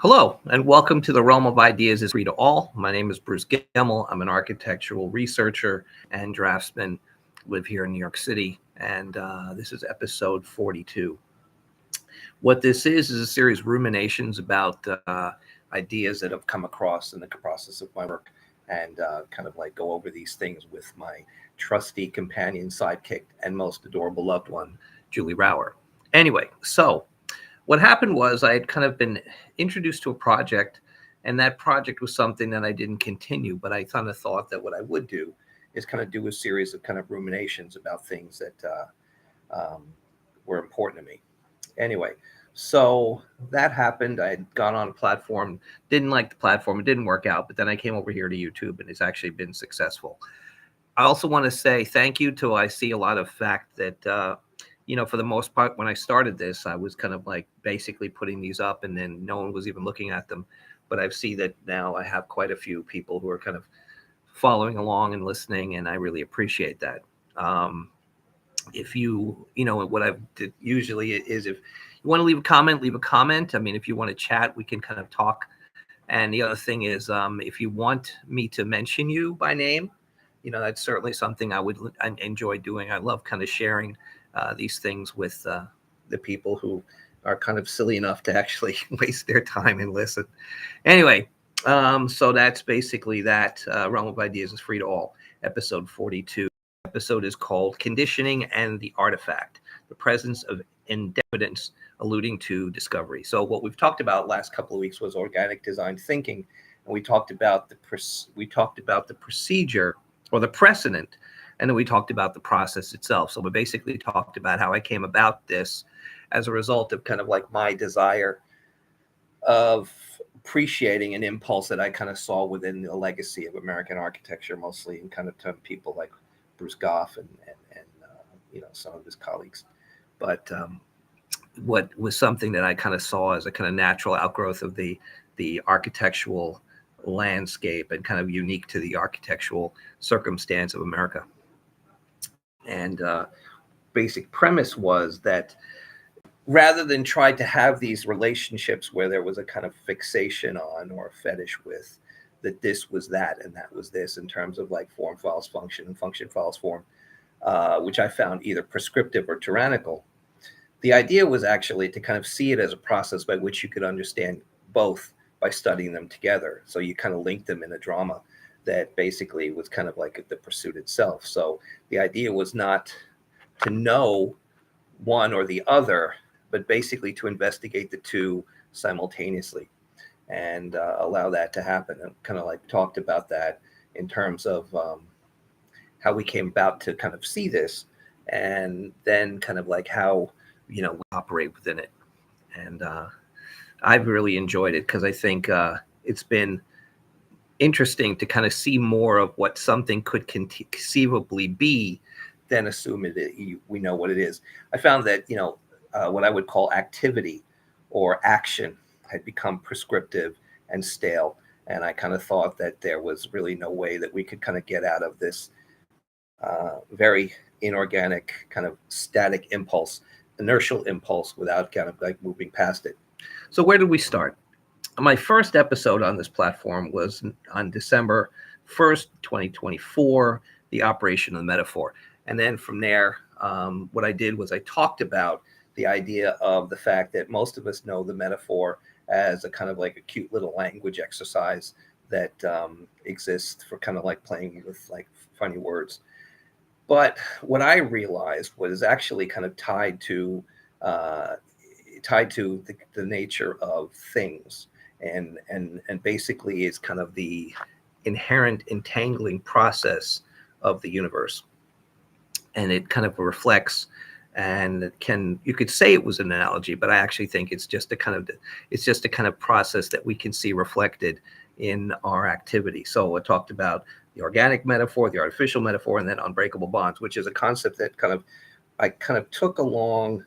Hello, and welcome to the Realm of Ideas is Free to All. My name is Bruce Gemmel. I'm an architectural researcher and draftsman. Live here in New York City, and this is episode 42. What this is a series of ruminations about ideas that have come across in the process of my work, and kind of like go over these things with my trusty companion, sidekick, and most adorable loved one, Julie Rauer. Anyway, so what happened was I had kind of been introduced to a project, and that project was something that I didn't continue, but I kind of thought that what I would do is kind of do a series of kind of ruminations about things that were important to me. Anyway, so that happened. I had gone on a platform, didn't like the platform, it didn't work out, but then I came over here to YouTube, and it's actually been successful. I also want to say thank you to, I see a lot of fact that, for the most part, when I started this, I was kind of like basically putting these up and then no one was even looking at them. But I see that now I have quite a few people who are kind of following along and listening, and I really appreciate that. If what I did usually is if you want to leave a comment, leave a comment. I mean, if you want to chat, we can kind of talk. And the other thing is, if you want me to mention you by name, that's certainly something I would enjoy doing. I love kind of sharing these things with the people who are kind of silly enough to actually waste their time and listen. Anyway, so that's basically that. Realm of Ideas is Free to All, episode 42. The episode is called Conditioning and the Artifact, the Presence of Evidence Alluding to Discovery. So what we've talked about last couple of weeks was organic design thinking, and we talked about the procedure or the precedent, and then we talked about the process itself. So we basically talked about how I came about this as a result of kind of like my desire of appreciating an impulse that I kind of saw within the legacy of American architecture, mostly in kind of to people like Bruce Goff and some of his colleagues. But what was something that I kind of saw as a kind of natural outgrowth of the architectural landscape and kind of unique to the architectural circumstance of America. And basic premise was that rather than try to have these relationships where there was a kind of fixation on or a fetish with that this was that and that was this in terms of like form follows function and function follows form, which I found either prescriptive or tyrannical. The idea was actually to kind of see it as a process by which you could understand both by studying them together. So you kind of link them in a drama that basically was kind of like the pursuit itself. So the idea was not to know one or the other, but basically to investigate the two simultaneously and allow that to happen. And kind of like talked about that in terms of how we came about to kind of see this, and then kind of like how, we operate within it. And I've really enjoyed it because I think it's been interesting to kind of see more of what something could conceivably be than assume we know what it is. I found that, what I would call activity or action had become prescriptive and stale. And I kind of thought that there was really no way that we could kind of get out of this very inorganic kind of static impulse, inertial impulse without kind of like moving past it. So where did we start? My first episode on this platform was on December 1st, 2024, the operation of the metaphor. And then from there, what I did was I talked about the idea of the fact that most of us know the metaphor as a kind of like a cute little language exercise that exists for kind of like playing with like funny words. But what I realized was actually kind of tied to the nature of things, and basically is kind of the inherent entangling process of the universe. And it kind of reflects, and you could say it was an analogy, but I actually think it's just a kind of process that we can see reflected in our activity. So I talked about the organic metaphor, the artificial metaphor, and then unbreakable bonds, which is a concept that I kind of took along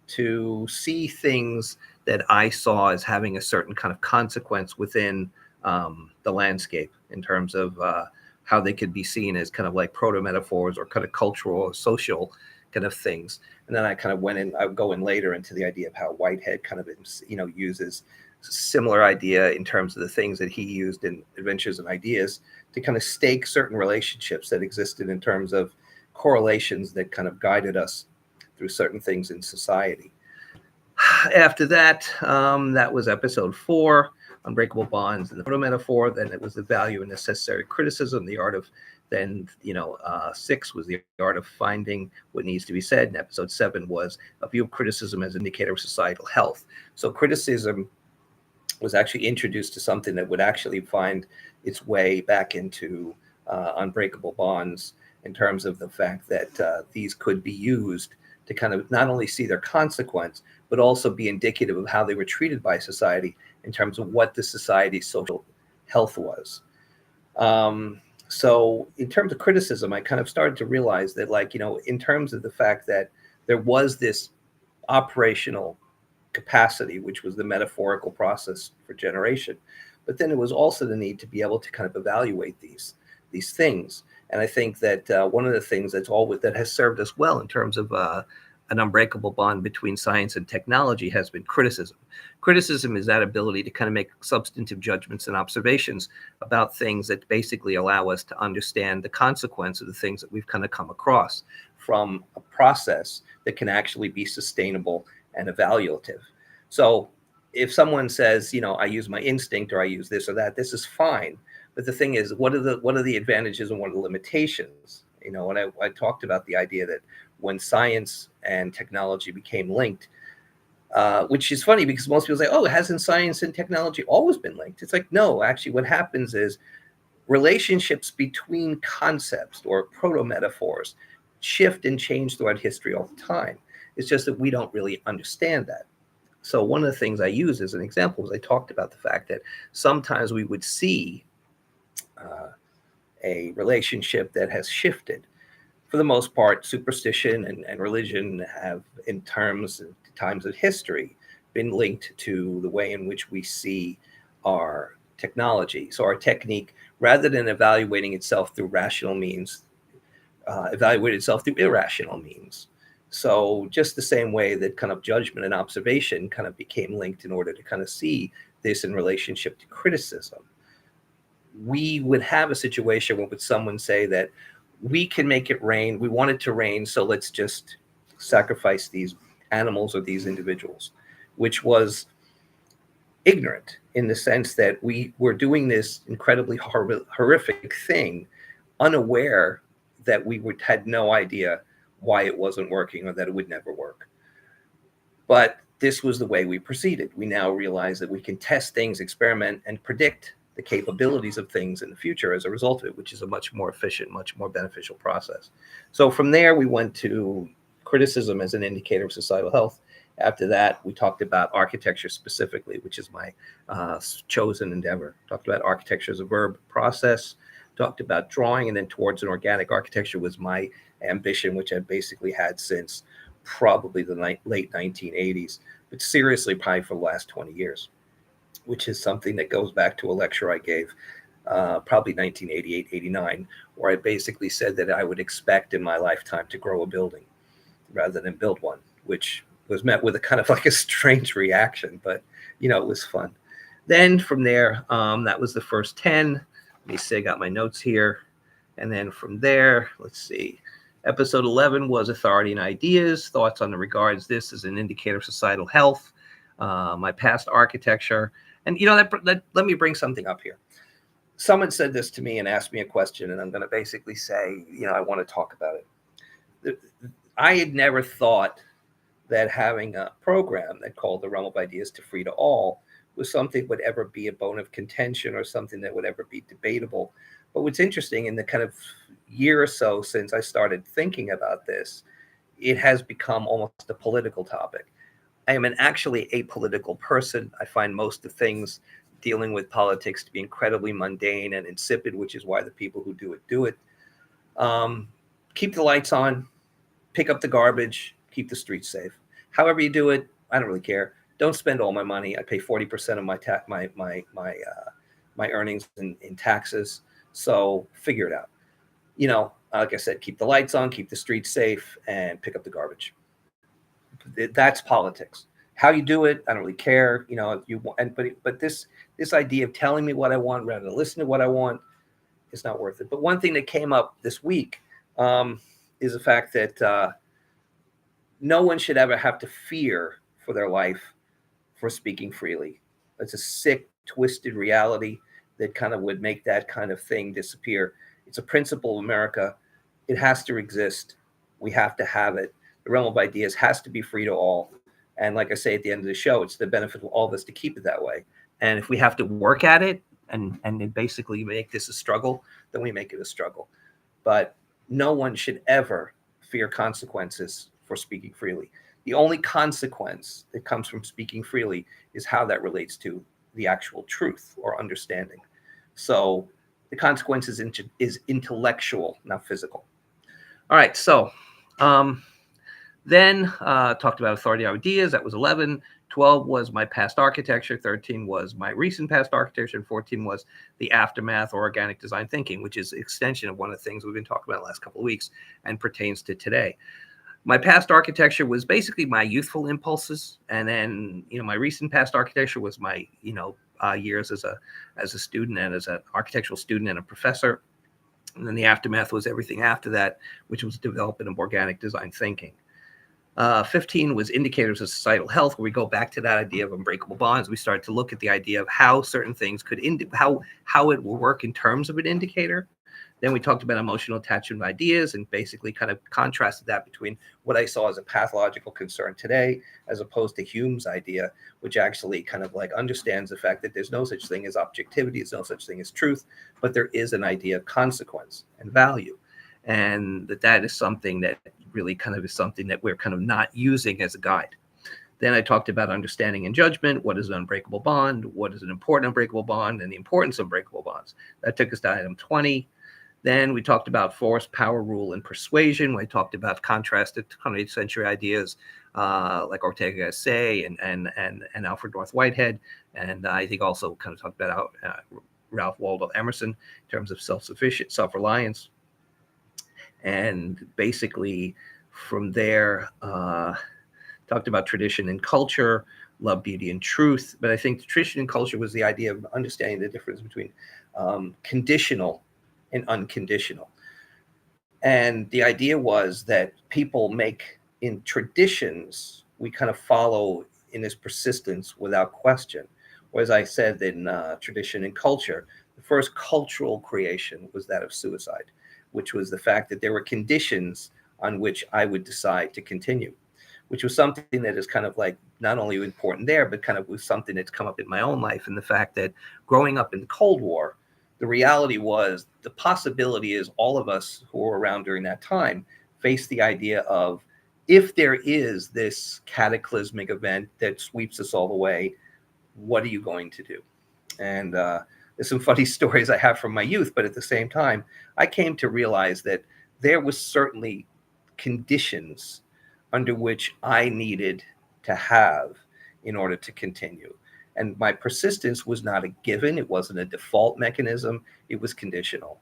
to see things that I saw as having a certain kind of consequence within the landscape in terms of how they could be seen as kind of like proto-metaphors or kind of cultural or social kind of things. And then I kind of I would go in later into the idea of how Whitehead kind of, uses similar idea in terms of the things that he used in Adventures and Ideas to kind of stake certain relationships that existed in terms of correlations that kind of guided us through certain things in society. After that, that was episode 4, Unbreakable Bonds and the Proto Metaphor. Then it was the value and necessary criticism, the art of, then, 6 was the art of finding what needs to be said. And episode 7 was a view of criticism as an indicator of societal health. So criticism was actually introduced to something that would actually find its way back into Unbreakable Bonds in terms of the fact that these could be used to kind of not only see their consequence, but also be indicative of how they were treated by society in terms of what the society's social health was. So in terms of criticism, I kind of started to realize that, like, in terms of the fact that there was this operational capacity, which was the metaphorical process for generation, but then it was also the need to be able to kind of evaluate these things. And I think that one of the things that has served us well in terms of an unbreakable bond between science and technology has been criticism. Criticism is that ability to kind of make substantive judgments and observations about things that basically allow us to understand the consequence of the things that we've kind of come across from a process that can actually be sustainable and evaluative. So if someone says, I use my instinct, or I use this or that, this is fine. But the thing is, what are the advantages and what are the limitations? And I talked about the idea that when science and technology became linked, which is funny because most people say, oh, hasn't science and technology always been linked? It's like, no, actually what happens is relationships between concepts or proto-metaphors shift and change throughout history all the time. It's just that we don't really understand that. So one of the things I use as an example is I talked about the fact that sometimes we would see a relationship that has shifted. For the most part, superstition and religion have, in times of history, been linked to the way in which we see our technology. So our technique, rather than evaluating itself through rational means, evaluated itself through irrational means. So just the same way that kind of judgment and observation kind of became linked in order to kind of see this in relationship to criticism, we would have a situation where would someone say that we can make it rain, we want it to rain, so let's just sacrifice these animals or these individuals, which was ignorant in the sense that we were doing this incredibly horrific thing, unaware that had no idea why it wasn't working or that it would never work. But this was the way we proceeded. We now realize that we can test things, experiment, and predict the capabilities of things in the future as a result of it, which is a much more efficient, much more beneficial process. So from there, we went to criticism as an indicator of societal health. After that, we talked about architecture specifically, which is my chosen endeavor. Talked about architecture as a verb process, talked about drawing, and then towards an organic architecture was my ambition, which I've basically had since probably the late 1980s, but seriously probably for the last 20 years, which is something that goes back to a lecture I gave probably 1988, 89, where I basically said that I would expect in my lifetime to grow a building rather than build one, which was met with a kind of like a strange reaction, but it was fun. Then from there, that was the first 10. Let me see, I got my notes here. And then from there, let's see. Episode 11 was Authority and Ideas, Thoughts on the Regards This as an Indicator of Societal Health, my past architecture. And, let me bring something up here. Someone said this to me and asked me a question, and I'm going to basically say, I want to talk about it. I had never thought that having a program that called The Realm of Ideas to Free to All was something that would ever be a bone of contention or something that would ever be debatable. But what's interesting, in the kind of year or so since I started thinking about this, it has become almost a political topic. I am actually apolitical person. I find most of things dealing with politics to be incredibly mundane and insipid, which is why the people who do it. Keep the lights on, pick up the garbage, keep the streets safe. However you do it, I don't really care. Don't spend all my money. I pay 40% of my earnings in taxes. So figure it out. Like I said, keep the lights on, keep the streets safe, and pick up the garbage. That's politics. How you do it, I don't really care. If you want, but this idea of telling me what I want rather than listening to what I want is not worth it. But one thing that came up this week is the fact that no one should ever have to fear for their life for speaking freely. It's a sick, twisted reality that kind of would make that kind of thing disappear. It's a principle of America. It has to exist. We have to have it. The realm of ideas has to be free to all. And like I say at the end of the show, it's the benefit of all of us to keep it that way. And if we have to work at it and basically make this a struggle, then we make it a struggle. But no one should ever fear consequences for speaking freely. The only consequence that comes from speaking freely is how that relates to the actual truth or understanding. So the consequence is intellectual, not physical. All right, so then talked about authority ideas. That was 11. 12 was my past architecture. 13 was my recent past architecture. And 14 was the aftermath or organic design thinking, which is an extension of one of the things we've been talking about the last couple of weeks and pertains to today. My past architecture was basically my youthful impulses, and then my recent past architecture was my years as a student and as an architectural student and a professor. And then the aftermath was everything after that, which was development of organic design thinking. 15 was indicators of societal health, where we go back to that idea of unbreakable bonds. We start to look at the idea of how certain things could how it will work in terms of an indicator. Then we talked about emotional attachment of ideas and basically kind of contrasted that between what I saw as a pathological concern today, as opposed to Hume's idea, which actually kind of like understands the fact that there's no such thing as objectivity, there's no such thing as truth, but there is an idea of consequence and value. And that is something that really kind of is something that we're kind of not using as a guide. Then I talked about understanding and judgment. What is an unbreakable bond? What is an important unbreakable bond? And the importance of breakable bonds. That took us to item 20. Then we talked about force, power, rule, and persuasion. We talked about contrasted 20th century ideas like Ortega y Gasset and Alfred North Whitehead. And I think also kind of talked about Ralph Waldo Emerson in terms of self-sufficient, self-reliance. And basically from there, talked about tradition and culture, love, beauty, and truth. But I think the tradition and culture was the idea of understanding the difference between conditional and unconditional. And the idea was that people make in traditions, we kind of follow in this persistence without question. Or as I said in tradition and culture, the first cultural creation was that of suicide, which was the fact that there were conditions on which I would decide to continue, which was something that is kind of like not only important there, but kind of was something that's come up in my own life. And the fact that growing up in the Cold War, the reality was the possibility is all of us who were around during that time faced the idea of, if there is this cataclysmic event that sweeps us all away, what are you going to do? And there's some funny stories I have from my youth, but at the same time, I came to realize that there was certainly conditions under which I needed to have in order to continue. And my persistence was not a given. It wasn't a default mechanism. It was conditional.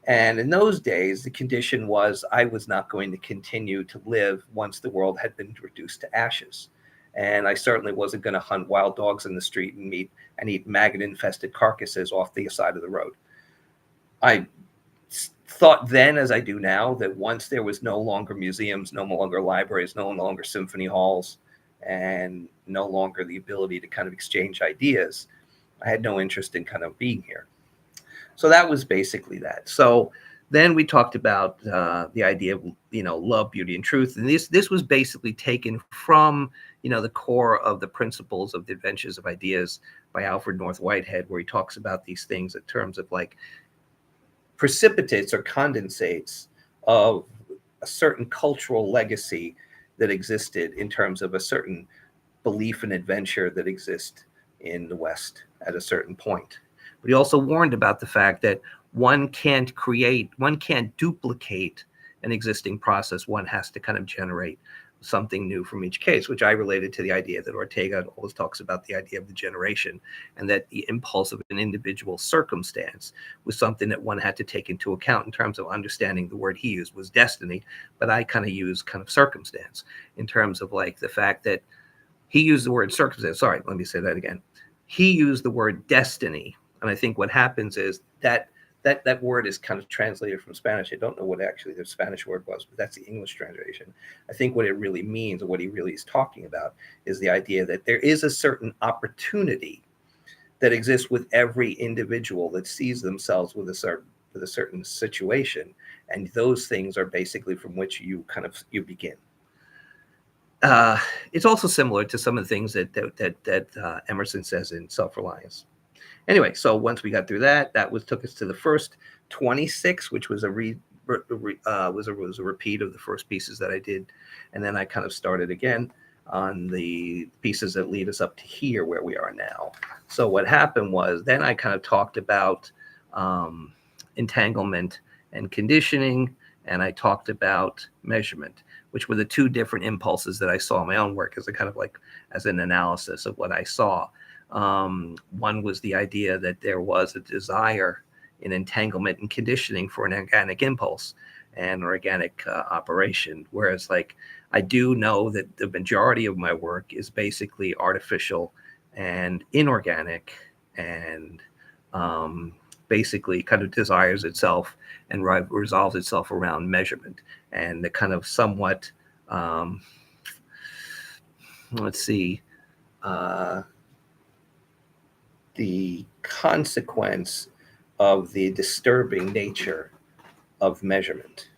And in those days, the condition was I was not going to continue to live once the world had been reduced to ashes. And I certainly wasn't going to hunt wild dogs in the street and eat maggot-infested carcasses off the side of the road. I thought then, as I do now, that once there was no longer museums, no longer libraries, no longer symphony halls, and no longer the ability to kind of exchange ideas, I had no interest in kind of being here. So that was basically that. So then we talked about the idea of, love, beauty, and truth. And this was basically taken from, the core of the principles of the Adventures of Ideas by Alfred North Whitehead, where he talks about these things in terms of like precipitates or condensates of a certain cultural legacy that existed in terms of a certain belief and adventure that exists in the West at a certain point. But he also warned about the fact that one can't duplicate an existing process. One has to kind of generate something new from each case, which I related to the idea that Ortega always talks about, the idea of the generation, and that the impulse of an individual circumstance was something that one had to take into account in terms of understanding. The word he used was destiny, but I kind of use kind of circumstance in terms of like the fact that he used the word circumstance. Sorry, let me say that again. He used the word destiny. And I think what happens is that word is kind of translated from Spanish. I don't know what actually the Spanish word was, but that's the English translation. I think what it really means, or what he really is talking about, is the idea that there is a certain opportunity that exists with every individual that sees themselves with a certain situation, and those things are basically from which you begin. It's also similar to some of the things that Emerson says in Self-Reliance. Anyway, so once we got through that, took us to the first 26, which was a repeat of the first pieces that I did, and then I kind of started again on the pieces that lead us up to here where we are now. So what happened was then I kind of talked about entanglement and conditioning, and I talked about measurement, which were the two different impulses that I saw in my own work as a kind of like as an analysis of what I saw. One was the idea that there was a desire in entanglement and conditioning for an organic impulse and organic operation, whereas like I do know that the majority of my work is basically artificial and inorganic, and basically kind of desires itself and resolves itself around measurement and the kind of somewhat the consequence of the disturbing nature of measurement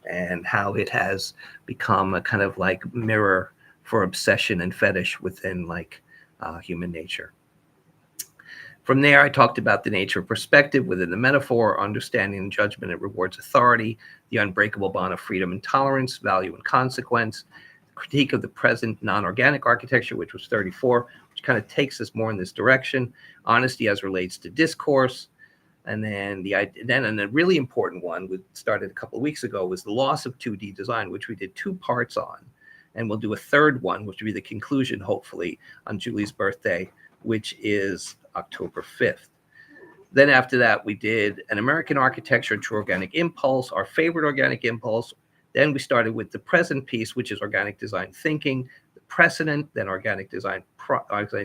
and how it has become a kind of like mirror for obsession and fetish within like human nature. From there, I talked about the nature of perspective within the metaphor, understanding and judgment it rewards authority, the unbreakable bond of freedom and tolerance, value and consequence, critique of the present non-organic architecture, which was 34, which kind of takes us more in this direction, honesty as relates to discourse, and then a really important one, we started a couple of weeks ago, was the loss of 2D design, which we did 2 parts on, and we'll do a third one, which will be the conclusion, hopefully, on Julie's birthday, which is October 5th. Then after that, we did an American architecture and true organic impulse, our favorite organic impulse. Then we started with the present piece, which is organic design thinking, the precedent, then organic design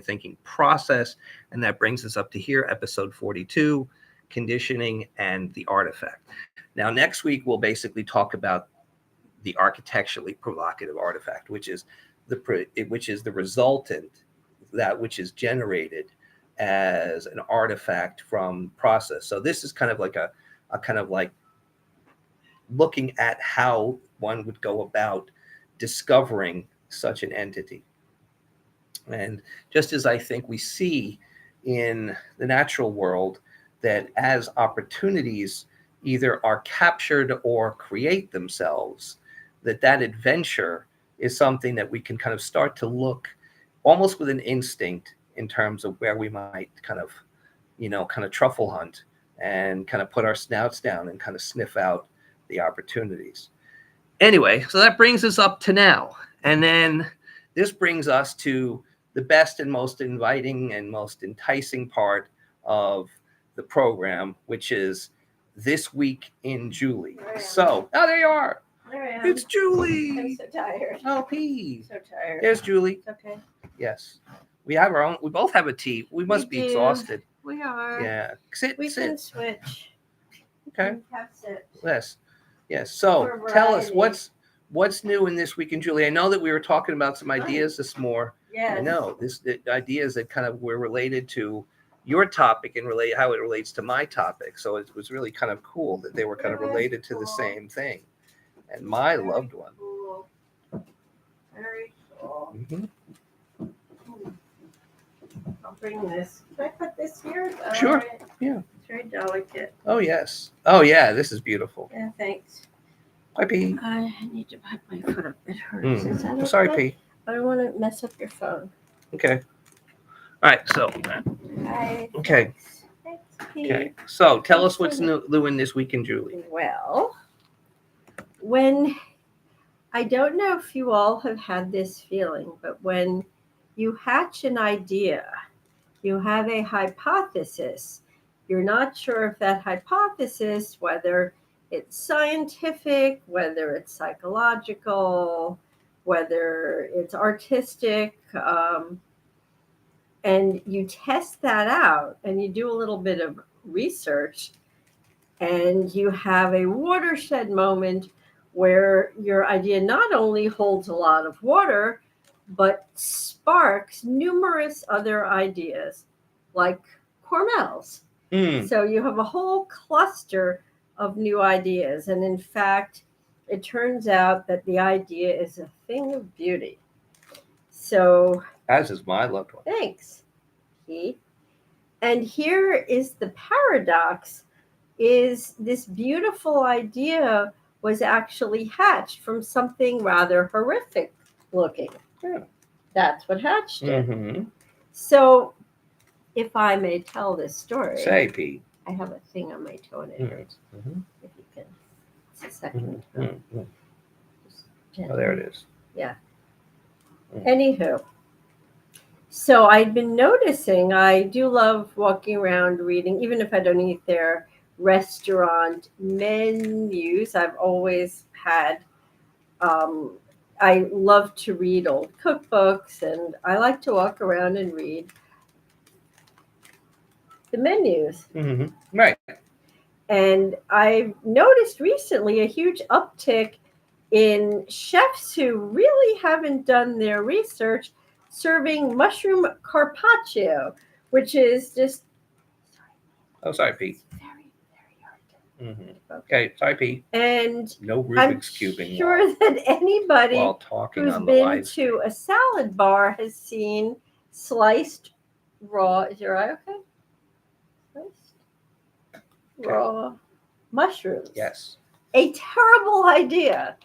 thinking process. And that brings us up to here, episode 42, conditioning and the artifact. Now, next week, we'll basically talk about the architecturally provocative artifact, which is the resultant, that which is generated as an artifact from process. So this is kind of like a kind of like looking at how one would go about discovering such an entity. And just as I think we see in the natural world that as opportunities either are captured or create themselves, that adventure is something that we can kind of start to look almost with an instinct in terms of where we might kind of truffle hunt and kind of put our snouts down and kind of sniff out the opportunities. Anyway, so that brings us up to now. And then this brings us to the best and most inviting and most enticing part of the program, which is This Week in Julie. So, there you are. There I am. It's Julie. I'm so tired. Oh, P. So tired. There's Julie. It's okay. Yes. We have our own. We both have a tea. We must be exhausted. We are. Yeah. Sit. We can switch. Okay. We have sit. Yes. So For tell us variety. what's new in This Week in Julie. I know that we were talking about some ideas this morning. Yes. I know the ideas that kind of were related to your topic and how it relates to my topic. So it was really kind of cool that they were kind of related to the same thing. And my Very loved one. Cool. Very cool. Mm-hmm. I'll bring this. Can I put this here? Sure. Right? Yeah. It's very delicate. Oh, yes. Oh, yeah. This is beautiful. Yeah, thanks. Hi, P. I need to put my foot up. It hurts. Is that I'm sorry, okay? P. I don't want to mess up your phone. Okay. All right. So. Hi. Okay. Thanks, Pete. Okay. So tell us what's new in This Week in Julie. Well, I don't know if you all have had this feeling, but when you hatch an idea, you have a hypothesis. You're not sure if that hypothesis, whether it's scientific, whether it's psychological, whether it's artistic, and you test that out and you do a little bit of research and you have a watershed moment where your idea not only holds a lot of water, but sparks numerous other ideas, like Cornell's. So you have a whole cluster of new ideas. And in fact, it turns out that the idea is a thing of beauty. So As is my loved one. thanks, Keith. And here is the paradox, is this beautiful idea was actually hatched from something rather horrific looking. Yeah. That's what hatched it. Mm-hmm. So if I may tell this story. Say, Pete. I have a thing on my toe and it hurts. Mm-hmm. If you can. It's a second. Mm-hmm. Just Oh, there it is. Yeah. Mm. Anywho. So I'd been noticing I do love walking around reading, even if I don't eat there, restaurant menus. I've always had, I love to read old cookbooks, and I like to walk around and read the menus. Mm-hmm. Right. And I've noticed recently a huge uptick in chefs who really haven't done their research serving mushroom carpaccio, which is just Oh, sorry, Pete. very, very hard. Mm-hmm. Okay, sorry, Pete. And No I'm Rubik's cubing sure that anybody while talking who's on the been live stream. to a salad bar has seen sliced raw. Is your eye okay? Sliced raw mushrooms. Yes. A terrible idea.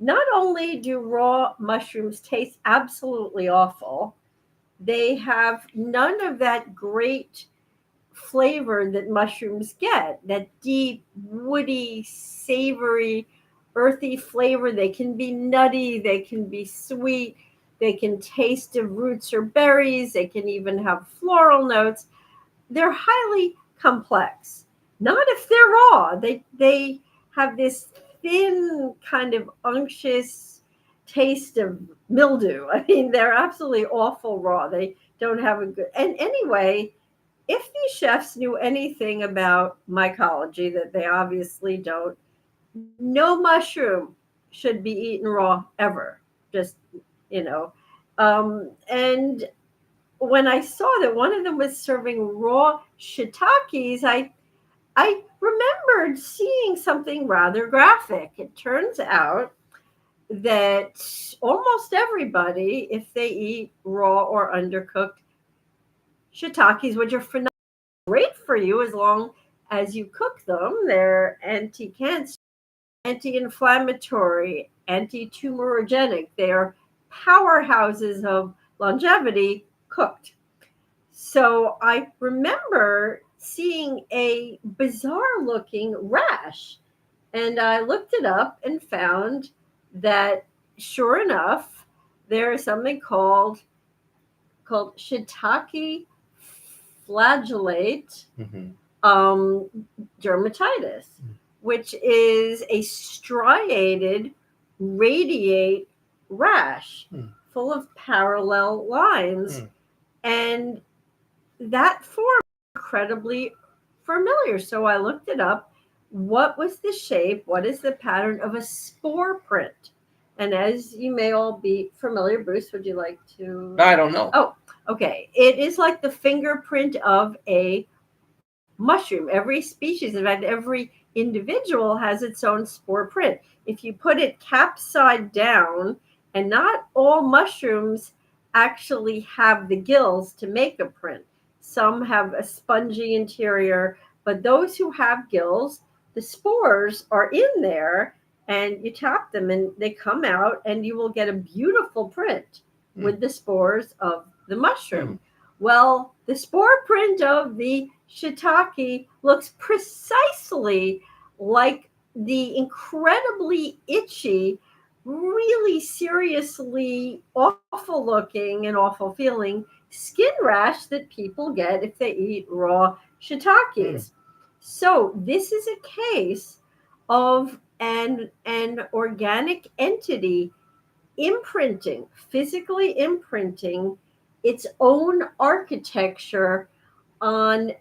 Not only do raw mushrooms taste absolutely awful, they have none of that great flavor that mushrooms get, that deep, woody, savory, earthy flavor. They can be nutty, they can be sweet, they can taste of roots or berries, they can even have floral notes. They're highly complex. Not if they're raw. They have this thin, kind of unctuous taste of mildew. I mean, they're absolutely awful raw. They don't have a good. And anyway, if these chefs knew anything about mycology, that they obviously don't, no mushroom should be eaten raw ever. Just, you know. And when I saw that one of them was serving raw shiitakes, I remembered seeing something rather graphic. It turns out that almost everybody, if they eat raw or undercooked shiitakes, which are phenomenal, great for you as long as you cook them, they're anti-cancer, anti-inflammatory, anti-tumorigenic. They are powerhouses of longevity cooked. So I remember seeing a bizarre looking rash, and I looked it up and found that sure enough, there is something called shiitake flagellate dermatitis, which is a striated radiate rash full of parallel lines. And that form is incredibly familiar. So I looked it up. What was the shape? What is the pattern of a spore print? And as you may all be familiar, Bruce, would you like to? I don't know. Oh, okay. It is like the fingerprint of a mushroom. Every species, in fact, every individual has its own spore print. If you put it capside down, and not all mushrooms actually have the gills to make a print. Some have a spongy interior, but those who have gills, the spores are in there, and you tap them and they come out, and you will get a beautiful print with the spores of the mushroom. Well, the spore print of the shiitake looks precisely like the incredibly itchy, really seriously awful looking and awful feeling skin rash that people get if they eat raw shiitakes. So this is a case of an organic entity imprinting, physically imprinting its own architecture on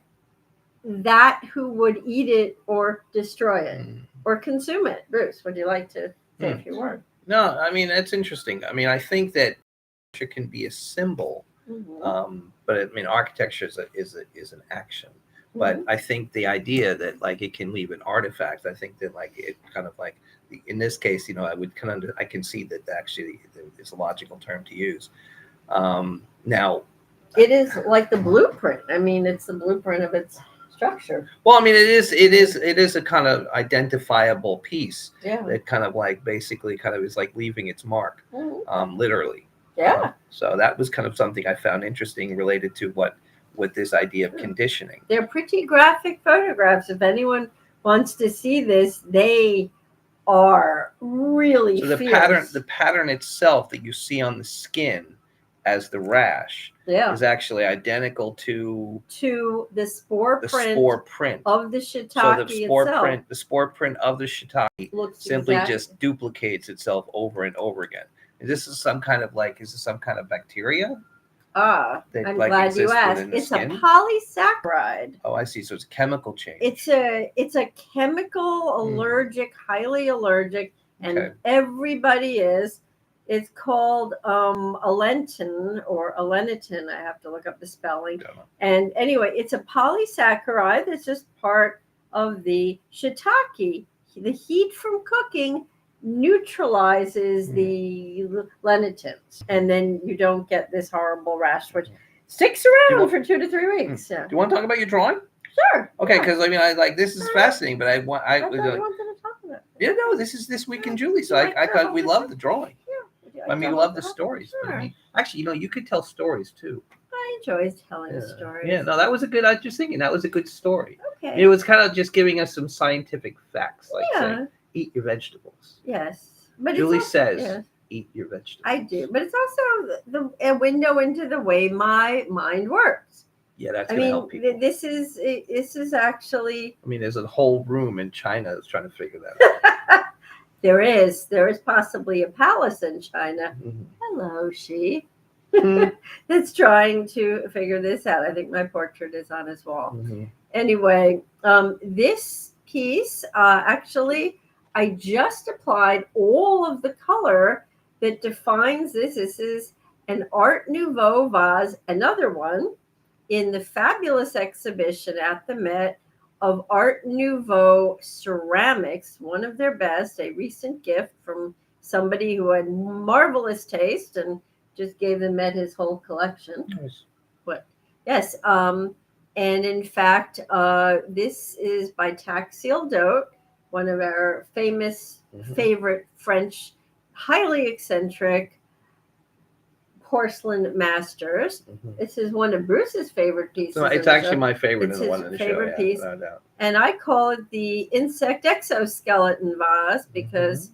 that who would eat it or destroy it or consume it. Bruce, would you like to say a few words? No, I mean, that's interesting. I mean, I think that architecture can be a symbol, but I mean, architecture is an action. But I think the idea that like it can leave an artifact, I think that like it kind of like in this case, I would kind of I can see that actually is a logical term to use. Now, it is like the blueprint. I mean, it's the blueprint of its structure. Well, I mean, it is a kind of identifiable piece. Yeah. That kind of like basically kind of is like leaving its mark, literally. Yeah. So that was kind of something I found interesting related to with this idea of conditioning. They're pretty graphic photographs. If anyone wants to see this, they are really so the pattern itself that you see on the skin as the rash is actually identical to the spore print of the shiitake so itself. The spore print of the shiitake looks simply just duplicates itself over and over again. And this is some kind of bacteria? I'm glad you asked. It's a polysaccharide. Oh, I see. So it's a chemical change. It's a chemical allergic, highly allergic, and everybody is. It's called allentin or alenitin. I have to look up the spelling. And anyway, it's a polysaccharide that's just part of the shiitake. The heat from cooking neutralizes the lenitins, and then you don't get this horrible rash, which sticks around for 2 to 3 weeks. Yeah. Do you want to talk about your drawing? Sure. Okay, because I mean, I like this is fascinating, but I thought you wanted to talk about it. Yeah, no, this is This Week in Julie, so we love the drawing. I mean, we love the stories. Sure. But I mean, actually, you could tell stories too. I enjoy telling stories. Yeah, no, that was a good. I was just thinking that was a good story. Okay. It was kind of just giving us some scientific facts, like saying, eat your vegetables. Yes, but Julie says, eat your vegetables. I do, but it's also a window into the way my mind works. Yeah, that's going to help people. This is actually. I mean, there's a whole room in China that's trying to figure that out. There is possibly a palace in China. Hello, she. That's trying to figure this out. I think my portrait is on his wall. Anyway, this piece, actually, I just applied all of the color that defines this. This is an Art Nouveau vase, another one in the fabulous exhibition at the Met of Art Nouveau ceramics, one of their best, a recent gift from somebody who had marvelous taste and just gave the Met his whole collection. Nice. What? Yes. And in fact, this is by Taxil Dote, one of our famous, favorite French, highly eccentric porcelain masters. This is one of Bruce's favorite pieces. So it's actually my favorite. It's in the one in the favorite show, piece. no doubt. And I call it the insect exoskeleton vase because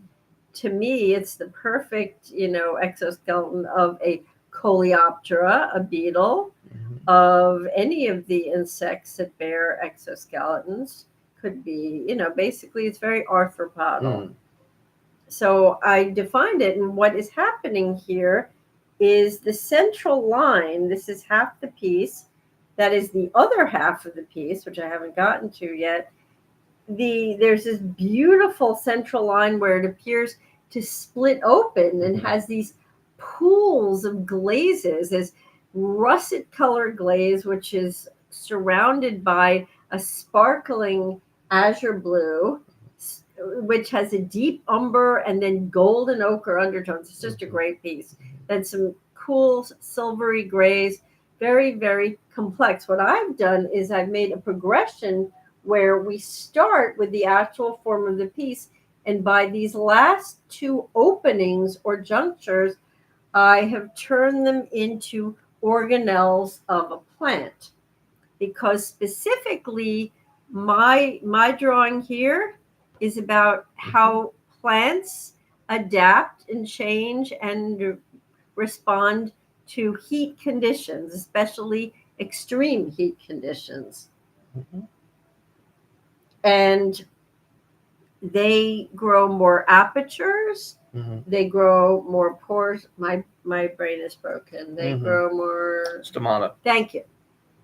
to me it's the perfect, exoskeleton of a coleoptera, a beetle, of any of the insects that bear exoskeletons. Could be, basically it's very arthropodal. So I defined it, and what is happening here is the central line. This is half the piece. That is the other half of the piece, which I haven't gotten to yet. There's this beautiful central line where it appears to split open and has these pools of glazes. There's russet colored glaze, which is surrounded by a sparkling azure blue, which has a deep umber and then golden ochre undertones. It's just a great piece. And some cool silvery grays, very, very complex. What I've done is I've made a progression where we start with the actual form of the piece, and by these last two openings or junctures, I have turned them into organelles of a plant, because specifically my drawing here is about how plants adapt and change and respond to heat conditions, especially extreme heat conditions. And they grow more apertures. Mm-hmm. They grow more pores. My brain is broken. They Mm-hmm. grow more. Stomata. Thank you.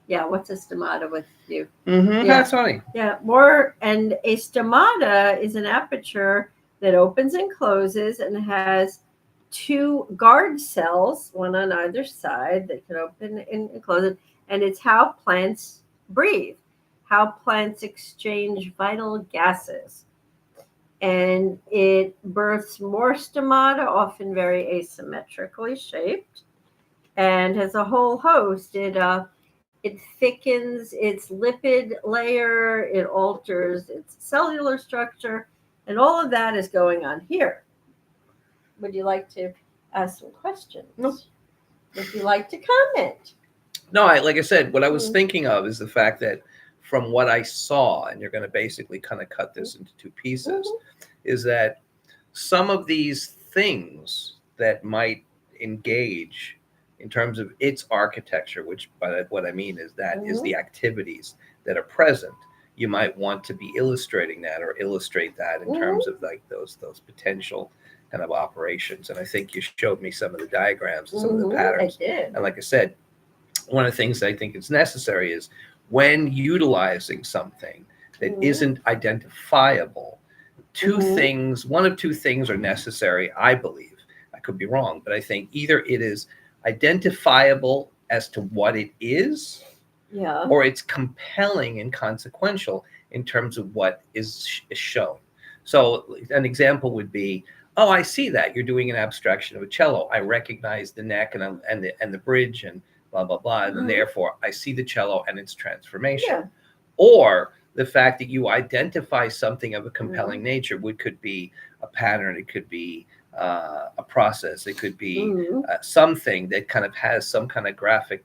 Yeah, what's a stomata with you? Mm-hmm. Yeah. That's funny. Yeah, more. And a stomata is an aperture that opens and closes and has two guard cells, one on either side, that can open and close it. And it's how plants breathe, how plants exchange vital gases. And it births more stomata, often very asymmetrically shaped, and has a whole host. It thickens its lipid layer, it alters its cellular structure, and all of that is going on here. Would you like to ask some questions? No. Would you like to comment? No, like I said, what I was Mhm. thinking of is the fact that from what I saw, and you're going to basically kind of cut this into two pieces, is that some of these things that might engage in terms of its architecture, which by what I mean is that is the activities that are present. You might want to be illustrating that or illustrate that in terms of like those potential kind of operations. And I think you showed me some of the diagrams and some of the patterns. I did. And like I said, one of the things I think is necessary is when utilizing something that isn't identifiable, one of two things are necessary, I believe. I could be wrong, but I think either it is identifiable as to what it is, Yeah. or it's compelling and consequential in terms of what is shown. So an example would be, oh, I see that you're doing an abstraction of a cello. I recognize the neck and the bridge and blah blah blah, and therefore I see the cello and its transformation. Yeah. Or the fact that you identify something of a compelling nature, which could be a pattern, it could be a process, it could be something that kind of has some kind of graphic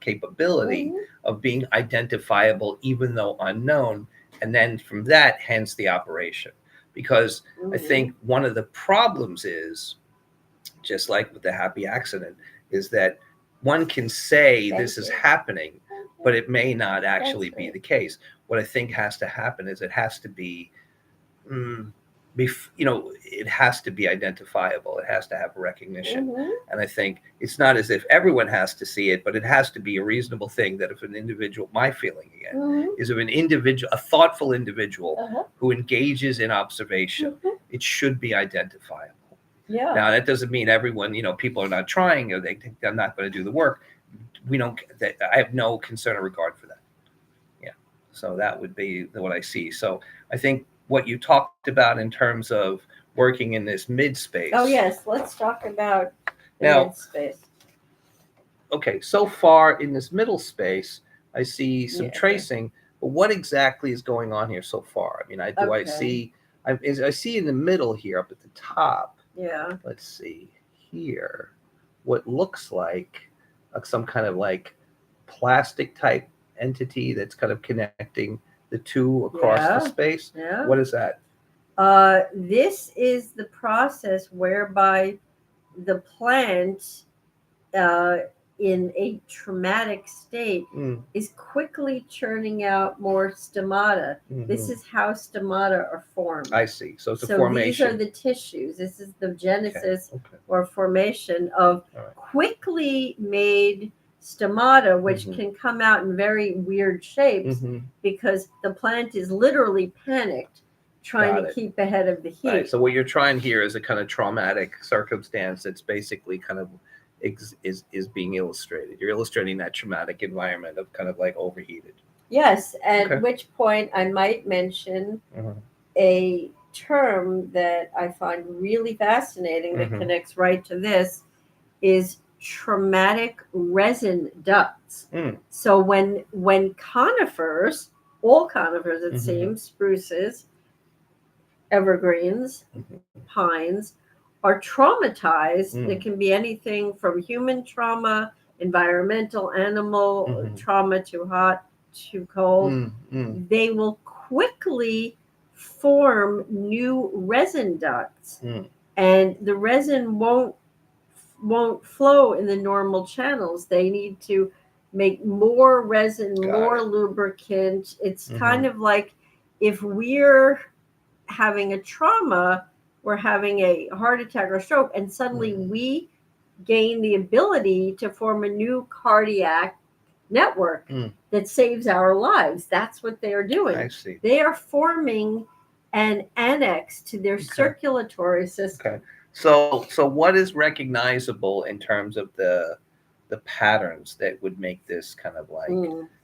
capability of being identifiable even though unknown, and then from that hence the operation. Because I think one of the problems is, just like with the happy accident, is that one can say this is happening, but it may not actually be the case. What I think has to happen is it has to be it has to be identifiable. It has to have recognition. And I think it's not as if everyone has to see it, but it has to be a reasonable thing that if an individual, my feeling again, is of an individual, a thoughtful individual who engages in observation, it should be identifiable. Yeah. Now, that doesn't mean everyone, people are not trying or they think they're not going to do the work. I have no concern or regard for that. Yeah. So that would be what I see. So I think what you talked about in terms of working in this mid space. Oh, yes. Let's talk about the mid space. Okay. So far in this middle space, I see some tracing, but what exactly is going on here so far? I mean, I see in the middle here up at the top. Yeah. Let's see here, what looks like some kind of like plastic type entity that's kind of connecting the two across the space. Yeah. What is that? This is the process whereby the plant in a traumatic state is quickly churning out more stomata. This is how stomata are formed. I see. So it's a formation. These are the tissues. This is the genesis or formation of quickly made stomata, which can come out in very weird shapes because the plant is literally panicked trying to keep ahead of the heat. Right. So what you're trying here is a kind of traumatic circumstance that's basically kind of is being illustrated. You're illustrating that traumatic environment of kind of like overheated. Yes, at which point I might mention a term that I find really fascinating that connects right to this is traumatic resin ducts. So when conifers, all conifers it seems, spruces, evergreens, pines, are traumatized. It can be anything from human trauma, environmental, animal trauma, too hot, too cold. They will quickly form new resin ducts, and the resin won't flow in the normal channels. They need to make more resin, more lubricant. It's kind of like if we're having a trauma or having a heart attack or stroke, and suddenly we gain the ability to form a new cardiac network that saves our lives. That's what they are doing. I see. They are forming an annex to their circulatory system. Okay. So what is recognizable in terms of the patterns that would make this kind of like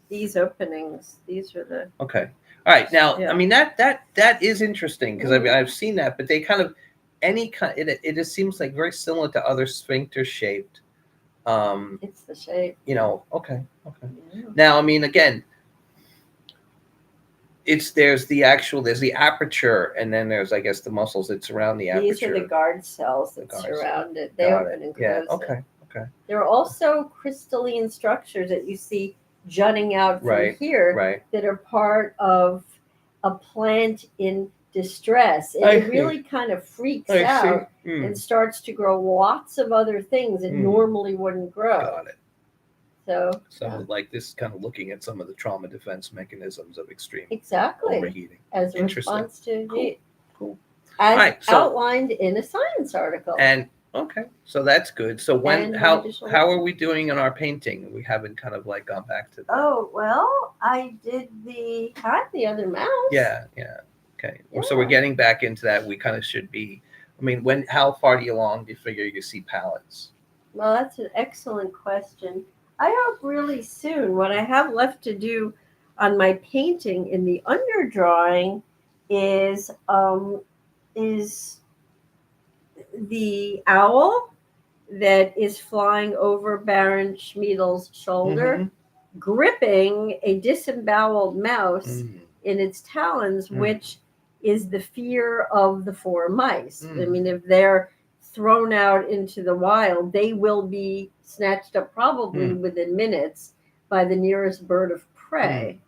These openings, these are the okay. All right. Now, Yeah. I mean that is interesting because I mean I've seen that, but they kind of any kind it just seems like very similar to other sphincter shaped. It's the shape. You know. Okay. Yeah. Now, I mean, again, there's the aperture, and then there's I guess the muscles that surround the aperture. These are the guard cells that surround it. They open and close. Yeah. Okay. Okay. There are also crystalline structures that you see jutting out from here that are part of a plant in distress. And it really kind of freaks out and starts to grow lots of other things that normally wouldn't grow. Got it. So like this kind of looking at some of the trauma defense mechanisms of extreme overheating. As a response to heat. Cool. As outlined in a science article. And okay, so that's good. So how are we doing in our painting? We haven't kind of like gone back to that. Oh, well, I did the other mouse. Yeah. Okay. Yeah. So we're getting back into that. We kind of should be. I mean, how far along do you figure you see palettes? Well, that's an excellent question. I hope really soon. What I have left to do on my painting in the underdrawing is the owl that is flying over Baron Schmiedel's shoulder, gripping a disemboweled mouse in its talons, which is the fear of the four mice. I mean, if they're thrown out into the wild, they will be snatched up probably within minutes by the nearest bird of prey.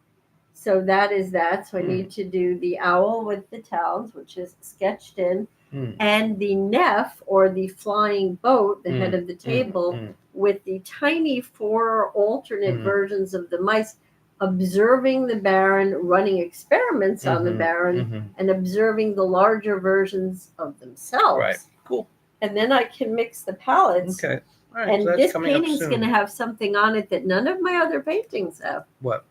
So that is that. So I need to do the owl with the talons, which is sketched in, and the neff, or the flying boat, the head of the table, with the tiny four alternate versions of the mice, observing the Baron, running experiments on the Baron, and observing the larger versions of themselves. Right. Cool. And then I can mix the palettes. Okay. All right, and so this painting's going to have something on it that none of my other paintings have. What?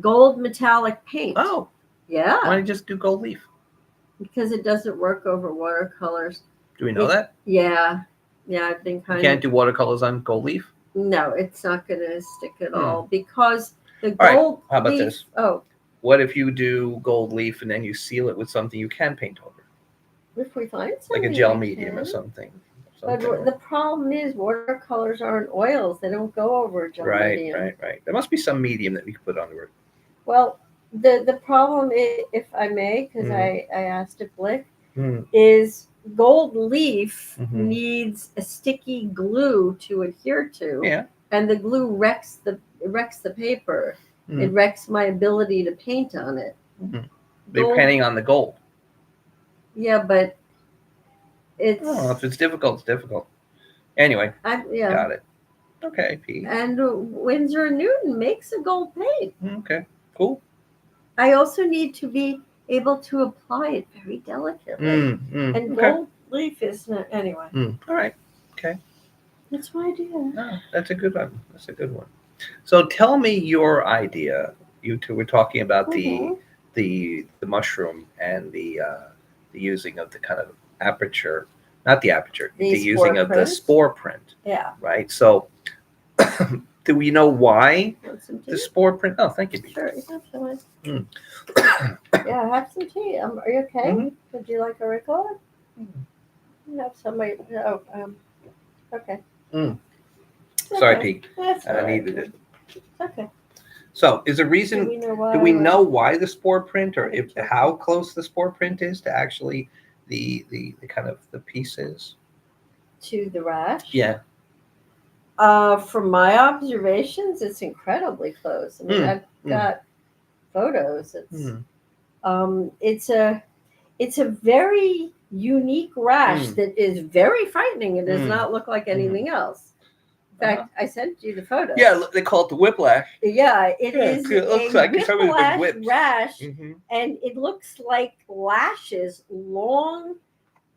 Gold metallic paint. Oh. Yeah. Why don't you just do gold leaf? Because it doesn't work over watercolors. Do we know that? Yeah. Yeah, I've been kind of... You can't do watercolors on gold leaf? No, it's not going to stick at all. Because the gold How about leaf... this? Oh. What if you do gold leaf and then you seal it with something you can paint over? If we find something. Like a gel medium or something. But the problem is watercolors aren't oils. They don't go over a gel medium. Right. There must be some medium that we could put under it. Well, the problem is, if I may, because I asked it Blick, is gold leaf needs a sticky glue to adhere to. Yeah. And the glue wrecks the paper. It wrecks my ability to paint on it. They're painting on the gold. Yeah, but it's... Oh, if it's difficult, it's difficult. Anyway, yeah. Got it. Okay, Pete. And Winsor & Newton makes a gold paint. Okay, cool. I also need to be able to apply it very delicately. And gold leaf is not... Anyway. All right. Okay. That's my idea. No, that's a good one. That's a good one. So tell me your idea. You two were talking about the mushroom and the using of the kind of aperture, not the aperture, the using of the spore print. Yeah. Right. So do we know why the spore print? Oh, thank you. Sure. You have some. Yeah, have some tea. Are you okay? Would you like a Ricola? You have somebody. Oh, okay. Sorry, Pete. I needed it. Okay. So, is the reason? Do we know why the spore print, or how close the spore print is to actually the kind of the pieces to the rash? Yeah. From my observations, it's incredibly close. I mean, I've got photos. It's a very unique rash that is very frightening. It does not look like anything else. In fact, I sent you the photo. Yeah, they call it the whiplash. Yeah, it Yeah, is it looks like somebody's been whiplash whipped. rash, Mm-hmm. and it looks like lashes, long,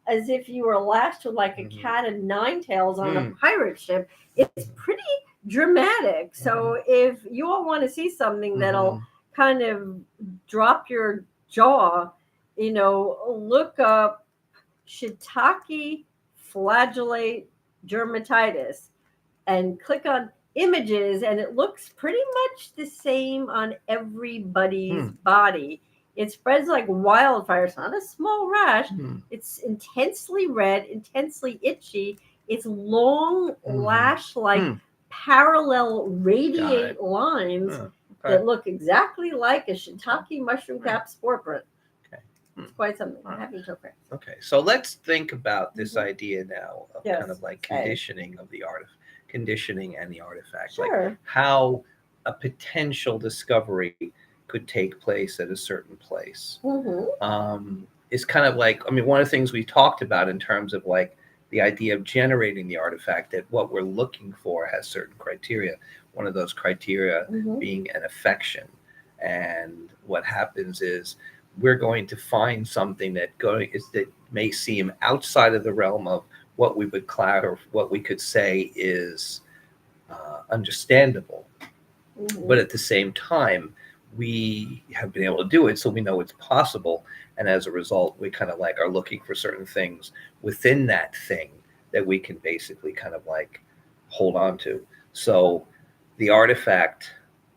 as if you were lashed with like a Mhm. cat of nine tails on a Mm. pirate ship. It's pretty dramatic. So if you all want to see something that'll kind of drop your jaw, look up shiitake flagellate dermatitis and click on images, and it looks pretty much the same on everybody's body. It spreads like wildfire. It's not a small rash. It's intensely red, intensely itchy. It's long lash like parallel radiate lines that look exactly like a shiitake mushroom cap spore print. Okay. It's quite something. I have interpret. Okay, so let's think about this idea now of kind of like conditioning of the conditioning and the artifact. Sure. Like how a potential discovery could take place at a certain place. It's kind of like, I mean, one of the things we talked about in terms of like the idea of generating the artifact, that what we're looking for has certain criteria. One of those criteria being an affection. And what happens is we're going to find something that may seem outside of the realm of what we would or what we could say is understandable. But at the same time, we have been able to do it, so we know it's possible. And as a result, we kind of like are looking for certain things within that thing that we can basically kind of like hold on to. So the artifact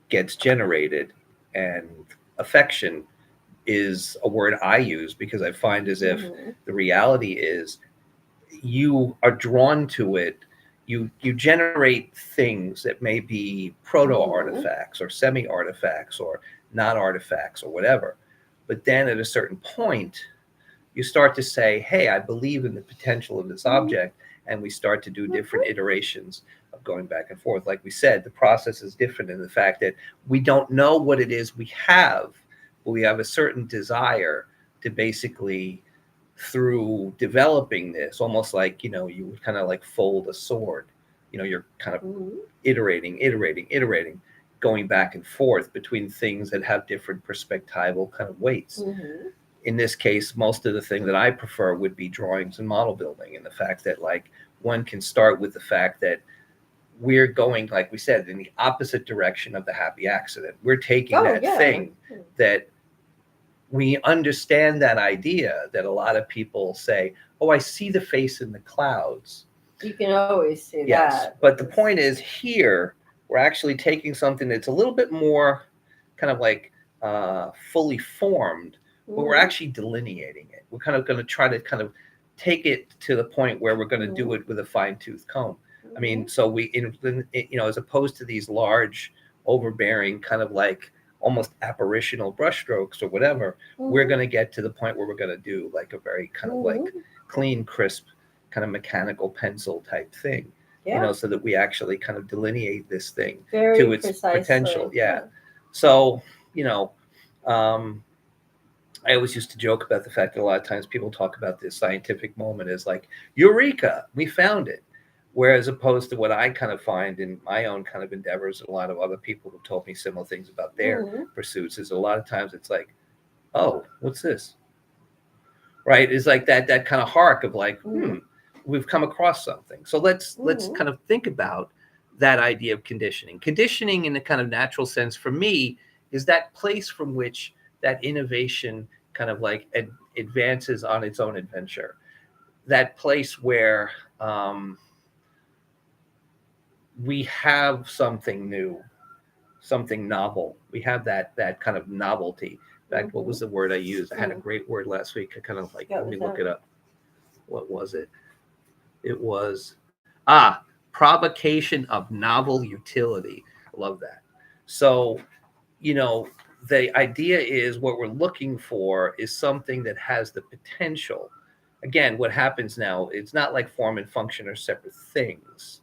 gets generated, and affection is a word I use because I find as if the reality is you are drawn to it. You generate things that may be proto artifacts or semi artifacts or not artifacts or whatever. But then at a certain point, you start to say, hey, I believe in the potential of this object. And we start to do different iterations of going back and forth. Like we said, the process is different in the fact that we don't know what it is we have, but we have a certain desire to basically, through developing this, almost like, you would kind of like fold a sword. You're kind of iterating, going back and forth between things that have different perspectival kind of weights. In this case, most of the thing that I prefer would be drawings and model building, and the fact that like one can start with the fact that we're going, like we said, in the opposite direction of the happy accident. We're taking thing that we understand, that idea that a lot of people say, oh, I see the face in the clouds. You can always see that. But the point is here, we're actually taking something that's a little bit more kind of like fully formed, but we're actually delineating it. We're kind of going to try to kind of take it to the point where we're going to do it with a fine-tooth comb. I mean, so as opposed to these large, overbearing kind of like almost apparitional brushstrokes or whatever, we're going to get to the point where we're going to do like a very kind of like clean, crisp, kind of mechanical pencil type thing, so that we actually kind of delineate this thing to its potential. So, I always used to joke about the fact that a lot of times people talk about this scientific moment as like, eureka, we found it. Whereas opposed to what I kind of find in my own kind of endeavors, and a lot of other people who told me similar things about their pursuits, is a lot of times it's like, oh, what's this? Right? It's like that kind of hark of like, we've come across something. So let's kind of think about that idea of conditioning. Conditioning in the kind of natural sense for me is that place from which that innovation kind of like advances on its own adventure. That place where we have something new, something novel. We have that kind of novelty. In fact, what was the word I used? I had a great word last week. I kind of like, let me look it up. What was it? It was, provocation of novel utility. I love that. So, the idea is what we're looking for is something that has the potential. Again, what happens now, it's not like form and function are separate things.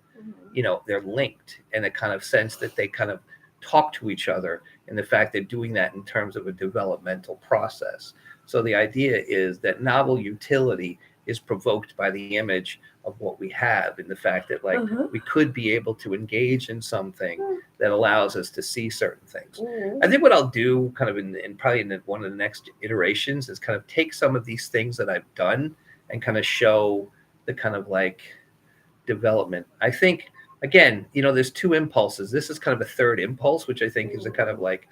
They're linked in a kind of sense that they kind of talk to each other, and the fact they're doing that in terms of a developmental process. So the idea is that novel utility is provoked by the image of what we have, and the fact that like Uh-huh. we could be able to engage in something that allows us to see certain things. Mhm. I think what I'll do kind of in probably in one of the next iterations is kind of take some of these things that I've done and kind of show the kind of like development. I think again, there's two impulses. This is kind of a third impulse, which I think is a kind of like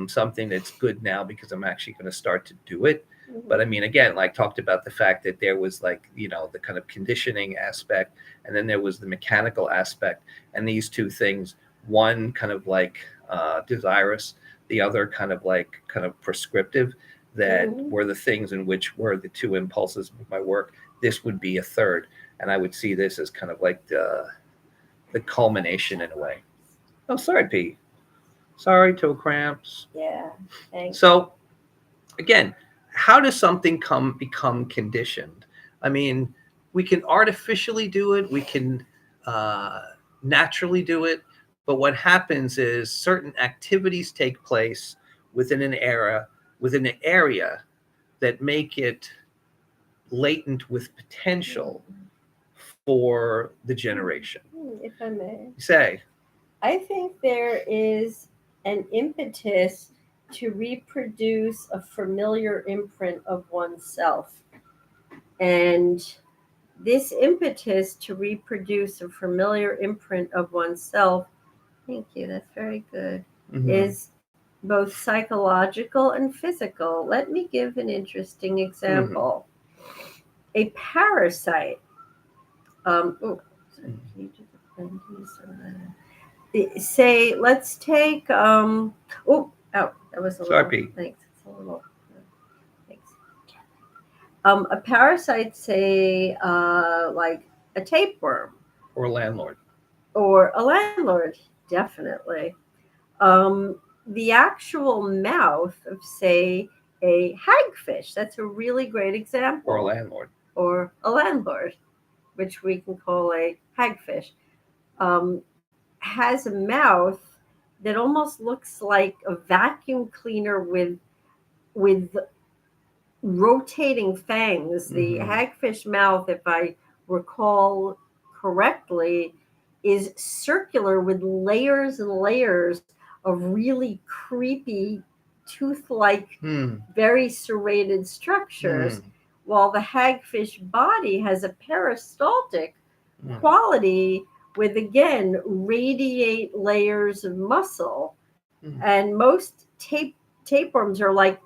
something that's good now because I'm actually going to start to do it. But I mean, again, like talked about the fact that there was like, the kind of conditioning aspect, and then there was the mechanical aspect. And these two things, one kind of like desirous, the other kind of prescriptive, that were the things in which were the two impulses of my work. This would be a third. And I would see this as kind of like the culmination in a way. Oh, sorry, P. Sorry, toe cramps. Yeah, thanks. So again, how does something become conditioned? I mean, we can artificially do it. We can naturally do it. But what happens is certain activities take place within an area that make it latent with potential for the generation. If I may. Say. I think there is an impetus to reproduce a familiar imprint of oneself. And this impetus to reproduce a familiar imprint of oneself, thank you, that's very good, is both psychological and physical. Let me give an interesting example. A parasite. Say, let's take. That was a little. Sorry. Thanks. It's a little. Thanks. A parasite, say, like a tapeworm, or a landlord, definitely. The actual mouth of, say, a hagfish. That's a really great example. Or a landlord, which we can call a hagfish, has a mouth that almost looks like a vacuum cleaner with rotating fangs. The hagfish mouth, if I recall correctly, is circular with layers and layers of really creepy tooth-like, very serrated structures, while the hagfish body has a peristaltic quality with, again, radiate layers of muscle. And most tapeworms are like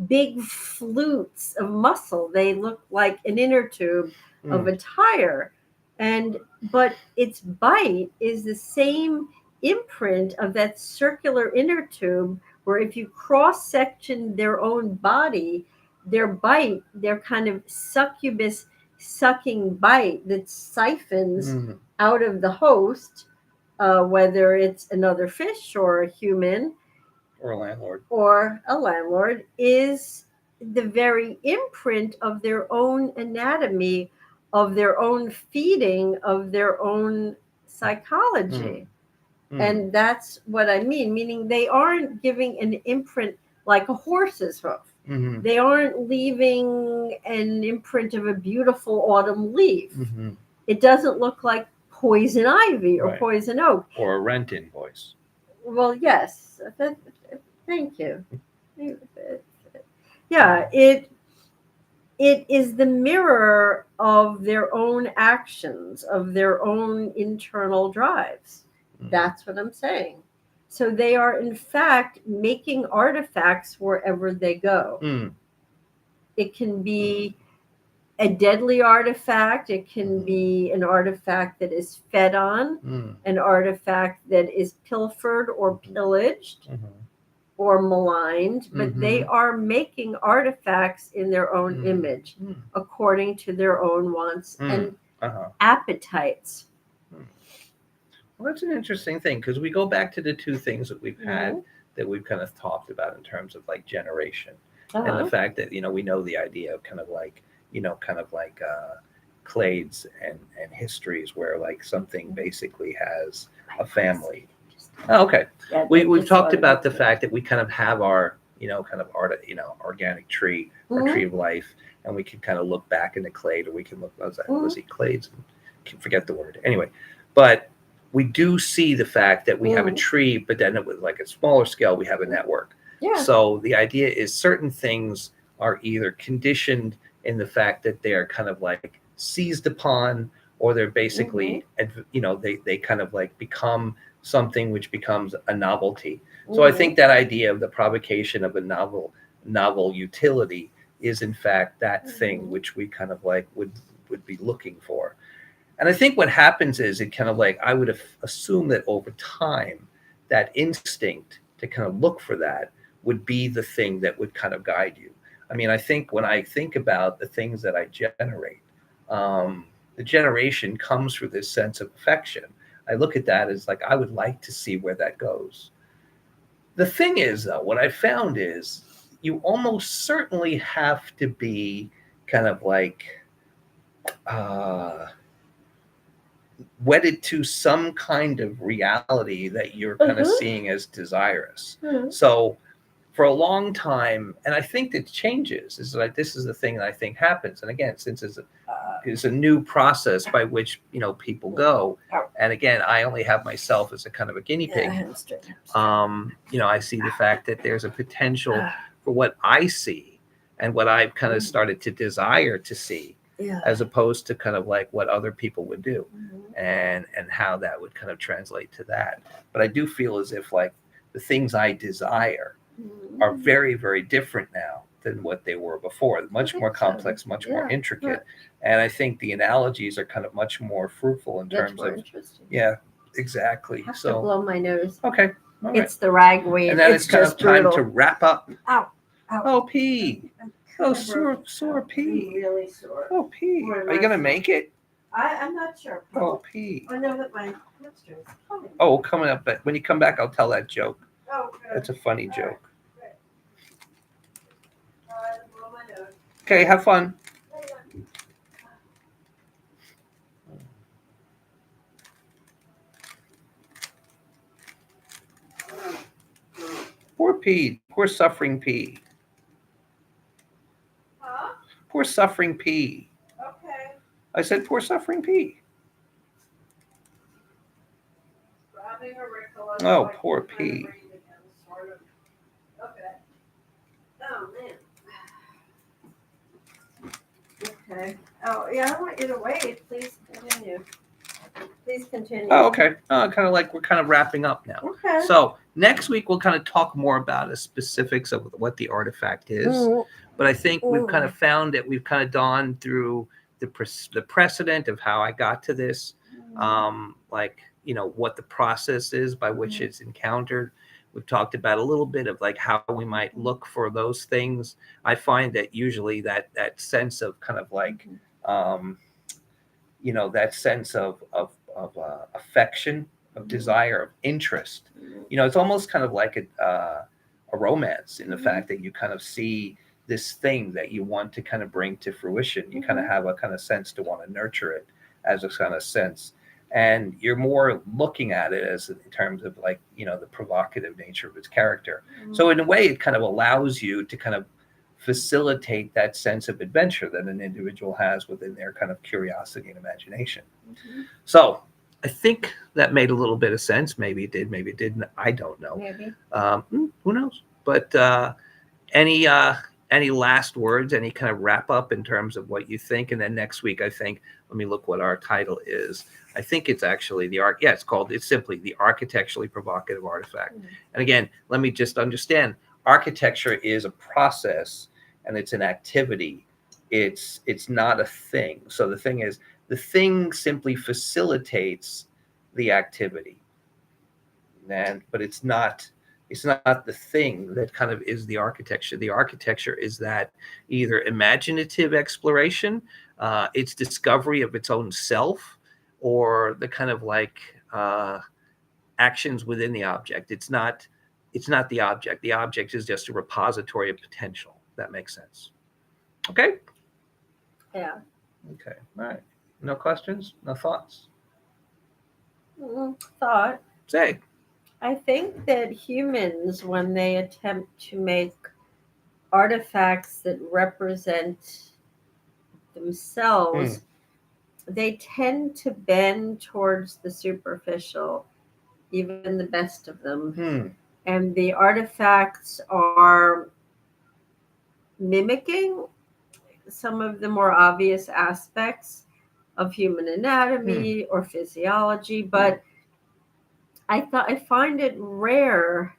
big flutes of muscle. They look like an inner tube of a tire. But its bite is the same imprint of that circular inner tube, where if you cross-section their own body, their bite, their kind of succubus sucking bite that siphons out of the host, whether it's another fish or a human or a landlord, is the very imprint of their own anatomy, of their own feeding, of their own psychology. And that's what I mean, meaning they aren't giving an imprint like a horse's hoof. They aren't leaving an imprint of a beautiful autumn leaf. It doesn't look like poison ivy or poison oak. Or a rent invoice. Well, yes. Thank you. Yeah, it is the mirror of their own actions, of their own internal drives. That's what I'm saying. So they are, in fact, making artifacts wherever they go. It can be a deadly artifact. It can be an artifact that is fed on, an artifact that is pilfered or pillaged or maligned. But they are making artifacts in their own image, according to their own wants and appetites. Well, that's an interesting thing, because we go back to the two things that we've had that we've kind of talked about in terms of like generation and the fact that, we know the idea of kind of like, clades and histories where like something basically has a family. Oh, okay. Yeah, we've talked about the fact that we kind of have our, kind of organic tree or Mhm. tree of life, and we can kind of look back in the clade, or we can look, was he clades? Can forget the word anyway, but we do see the fact that we have a tree, but then it was like a smaller scale, we have a network. Yeah. So the idea is certain things are either conditioned in the fact that they are kind of like seized upon, or they're basically, they kind of like become something which becomes a novelty. So I think that idea of the provocation of a novel utility is in fact that thing which we kind of like would be looking for. And I think what happens is it kind of like, I would assume that over time, that instinct to kind of look for that would be the thing that would kind of guide you. I mean, I think when I think about the things that I generate, the generation comes through this sense of affection. I look at that as like, I would like to see where that goes. The thing is, though, what I found is you almost certainly have to be kind of like, wedded to some kind of reality that you're kind of seeing as desirous. So for a long time, and I think that changes, is like, this is the thing that I think happens. And again, since it's a new process by which people go, and again, I only have myself as a kind of a guinea pig. I see the fact that there's a potential for what I see and what I've kind of started to desire to see, as opposed to kind of like what other people would do, and how that would kind of translate to that. But I do feel as if like the things I desire are very, very different now than what they were before. Much more complex, much more intricate. And I think the analogies are kind of much more fruitful in terms of, exactly. I have So to blow my nose. Okay. All right. It's the ragweed. And then it's kind just of time brutal. to wrap up. Ow. Ow. Oh, P. Oh, sore P. I'm really sore. Oh, P. Are you going to make it? I'm not sure. Oh, P. I know that my hamster is coming. Oh, coming up. But when you come back, I'll tell that joke. Oh, good. That's a funny joke. Right. Blow my nose. Okay, have fun. Poor P. Poor suffering P. Huh? Poor suffering P. Okay. I said poor suffering P. Oh, poor P. Okay. Oh, man. Okay. Oh, yeah, I want you to wait. Please continue. Please continue. Oh, okay. Kind of like we're kind of wrapping up now. Okay. So next week we'll kind of talk more about the specifics of what the artifact is. But I think we've kind of found that we've kind of gone through the precedent of how I got to this, what the process is by which it's encountered. We've talked about a little bit of like how we might look for those things. I find that usually that sense of kind of like, that sense of affection, of desire, of interest. It's almost kind of like a romance in the fact that you kind of see this thing that you want to kind of bring to fruition. You kind of have a kind of sense to want to nurture it as a kind of sense. And you're more looking at it as in terms of like, the provocative nature of its character. So in a way, it kind of allows you to kind of facilitate that sense of adventure that an individual has within their kind of curiosity and imagination. So I think that made a little bit of sense. Maybe it did, maybe it didn't. I don't know. Maybe. Who knows? But any last words, any kind of wrap up in terms of what you think? And then next week, I think, let me look what our title is. I think it's actually it's simply the architecturally provocative artifact. And again, let me just understand, architecture is a process and it's an activity. It's not a thing. So the thing is, the thing simply facilitates the activity. But it's not the thing that kind of is the architecture. The architecture is that either imaginative exploration, its discovery of its own self, or the kind of like actions within the object. It's not the object. The object is just a repository of potential. That makes sense. Okay? Yeah. Okay. All right. No questions? No thoughts? Thought. Say. I think that humans, when they attempt to make artifacts that represent themselves, they tend to bend towards the superficial, even the best of them. And the artifacts are mimicking some of the more obvious aspects of human anatomy or physiology, but I find it rare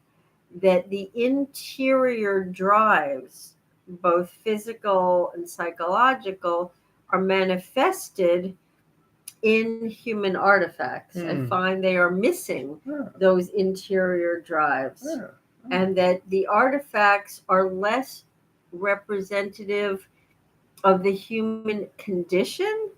that the interior drives, both physical and psychological, are manifested in human artifacts. I find they are missing those interior drives, and that the artifacts are less representative of the human condition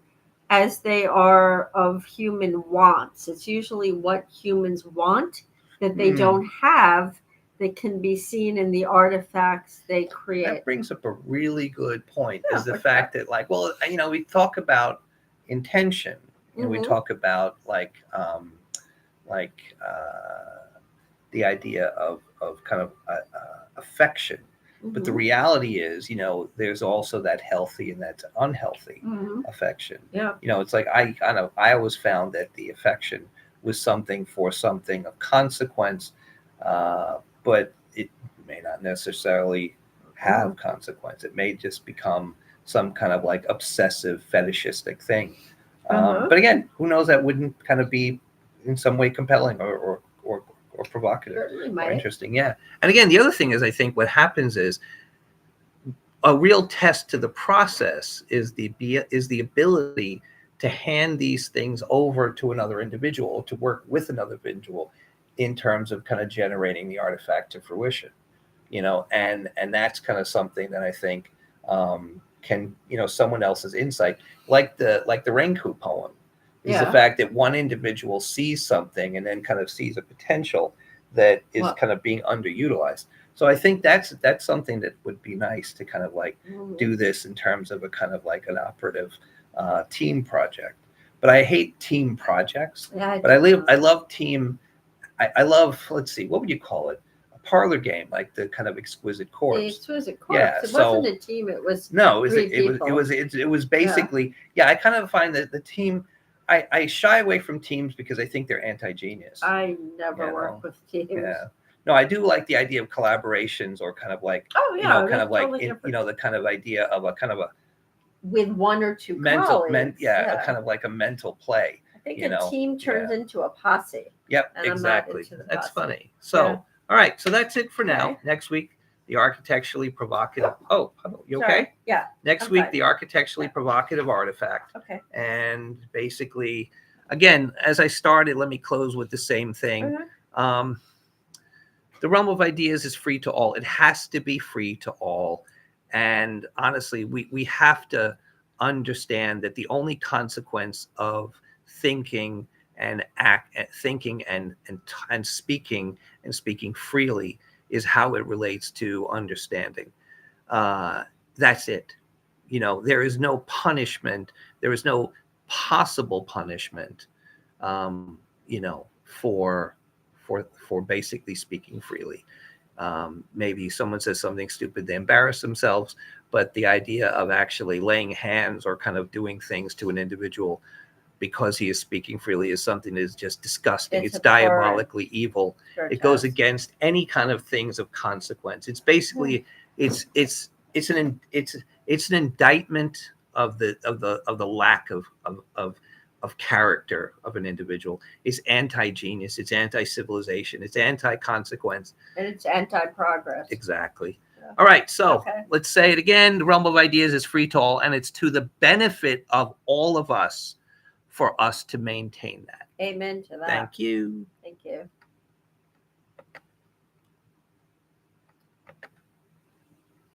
as they are of human wants. It's usually what humans want that they don't have that can be seen in the artifacts they create. That brings up a really good point, is the fact that, like, well, we talk about intention, and we talk about the idea of kind of affection. But the reality is, there's also that healthy and that's unhealthy affection. Yeah. It's like I always found that the affection was something for something of consequence, but it may not necessarily have consequence. It may just become some kind of like obsessive fetishistic thing. But again, who knows, that wouldn't kind of be in some way compelling or provocative or interesting. Yeah. And again, the other thing is, I think what happens is a real test to the process is the ability to hand these things over to another individual, to work with another individual in terms of kind of generating the artifact to fruition, and that's kind of something that I think can, someone else's insight, like the Renku poem, is the fact that one individual sees something and then kind of sees a potential that is kind of being underutilized. So I think that's something that would be nice to kind of like do this in terms of a kind of like an operative team project. But I hate team projects. Yeah, but I love team. I love, let's see, what would you call it? A parlor game, like the kind of Exquisite Corpse. The Exquisite Corpse. Yeah, it wasn't a team. It was it was basically I kind of find that the team. I shy away from teams because I think they're anti-genius. I never work with teams. Yeah. No, I do like the idea of collaborations, or kind of like, kind of like, the kind of idea of a kind of a with one or two mental, colleagues. a kind of like a mental play. I think a team turns into a posse. Yep, exactly. That's funny. So, all right. So that's it for now. Next week, the architecturally provocative. Oh, you okay? Sorry. Yeah. Next week, the architecturally provocative artifact. Okay. And basically, again, as I started, let me close with the same thing. The realm of ideas is free to all. It has to be free to all. And honestly, we have to understand that the only consequence of thinking and thinking and speaking freely is how it relates to understanding. That's it. There is no punishment. There is no possible punishment, for basically speaking freely. Maybe someone says something stupid, they embarrass themselves, but the idea of actually laying hands or kind of doing things to an individual because he is speaking freely is something that is just disgusting. It's diabolically evil. It goes against any kind of things of consequence. It's basically it's an indictment of the lack of character of an individual. It's anti-genius. It's anti-civilization. It's anti-consequence. And it's anti-progress. Exactly. Yeah. All right. So let's say it again. The realm of ideas is free to all, and it's to the benefit of all of us for us to maintain that. Amen to that. Thank you. Thank you.